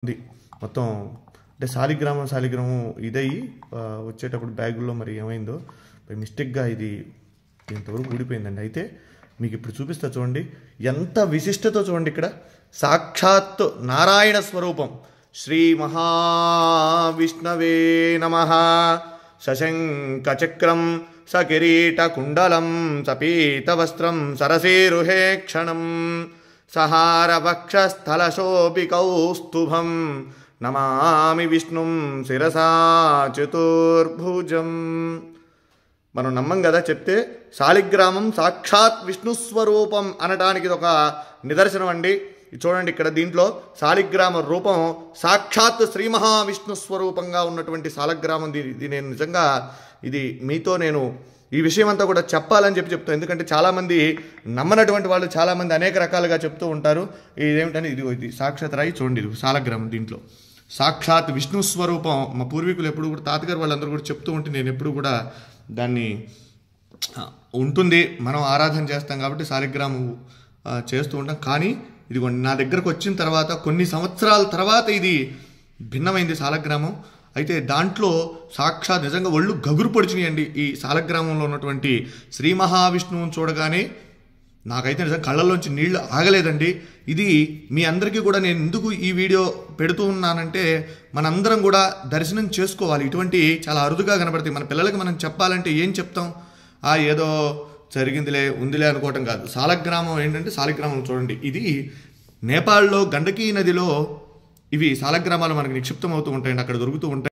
ఉంది మొత్తం. అంటే శాలిగ్రామం ఇదయ్యి వచ్చేటప్పుడు బ్యాగుల్లో మరి ఏమైందో మిస్టేక్గా ఇది ఇంతవరకు ఊడిపోయిందండి. అయితే మీకు ఇప్పుడు చూపిస్తా చూడండి, ఎంత విశిష్టతో చూడండి. ఇక్కడ సాక్షాత్ నారాయణ స్వరూపం శ్రీ మహావిష్ణవే నమః. సశంఖచక్రం సకిరీటకుండలం సపీతవస్త్రం సరసేరుహే క్షణం సహారవక్షస్థలశోభికౌస్తుభం నమామి విష్ణుం శిరసా చతుర్భుజం. మనం నమ్మం కదా చెప్తే. శాలిగ్రామం సాక్షాత్ విష్ణుస్వరూపం అనడానికి ఇది ఒక నిదర్శనం అండి. చూడండి ఇక్కడ దీంట్లో శాలిగ్రామ రూపం సాక్షాత్ శ్రీ మహావిష్ణు స్వరూపంగా ఉన్నటువంటి శాలిగ్రామం. ఇది నేను నిజంగా ఇది మీతో నేను ఈ విషయం అంతా కూడా చెప్పాలని చెప్తాను. ఎందుకంటే చాలామంది నమ్మనటువంటి వాళ్ళు చాలామంది అనేక రకాలుగా చెప్తూ ఉంటారు. ఇదేమిటని ఇది సాక్షాత్ రాయి చూడండి, ఇది శాలిగ్రామం. దీంట్లో సాక్షాత్ విష్ణు స్వరూపం. మా పూర్వీకులు ఎప్పుడు కూడా తాతగారు వాళ్ళందరూ కూడా చెప్తూ ఉంటే నేను ఎప్పుడు కూడా దాన్ని ఉంటుంది, మనం ఆరాధన చేస్తాం కాబట్టి శాలిగ్రామం చేస్తూ ఉంటాం. కానీ ఇదిగోండి నా దగ్గరకు వచ్చిన తర్వాత కొన్ని సంవత్సరాల తర్వాత ఇది భిన్నమైంది శాలిగ్రామం. అయితే దాంట్లో సాక్షాత్ నిజంగా ఒళ్ళు గగురు పొడిచినాయండి. ఈ శాలిగ్రామంలో ఉన్నటువంటి శ్రీ మహావిష్ణువుని చూడగానే నాకైతే నిజంగా కళ్ళల్లోంచి నీళ్లు ఆగలేదండి. ఇది మీ అందరికీ కూడా నేను ఎందుకు ఈ వీడియో పెడుతూ ఉన్నానంటే మనందరం కూడా దర్శనం చేసుకోవాలి. ఇటువంటి చాలా అరుదుగా కనబడతాయి. మన పిల్లలకి మనం చెప్పాలంటే ఏం చెప్తాం, ఏదో జరిగిందిలే ఉందిలే అనుకోవటం కాదు. శాలిగ్రామం ఏంటంటే శాలిగ్రామం చూడండి, ఇది నేపాల్లో గండకీ నదిలో ఇవి శాలిగ్రామాలు మనకి నిక్షిప్తం అవుతూ ఉంటాయండి, అక్కడ దొరుకుతూ ఉంటాయి.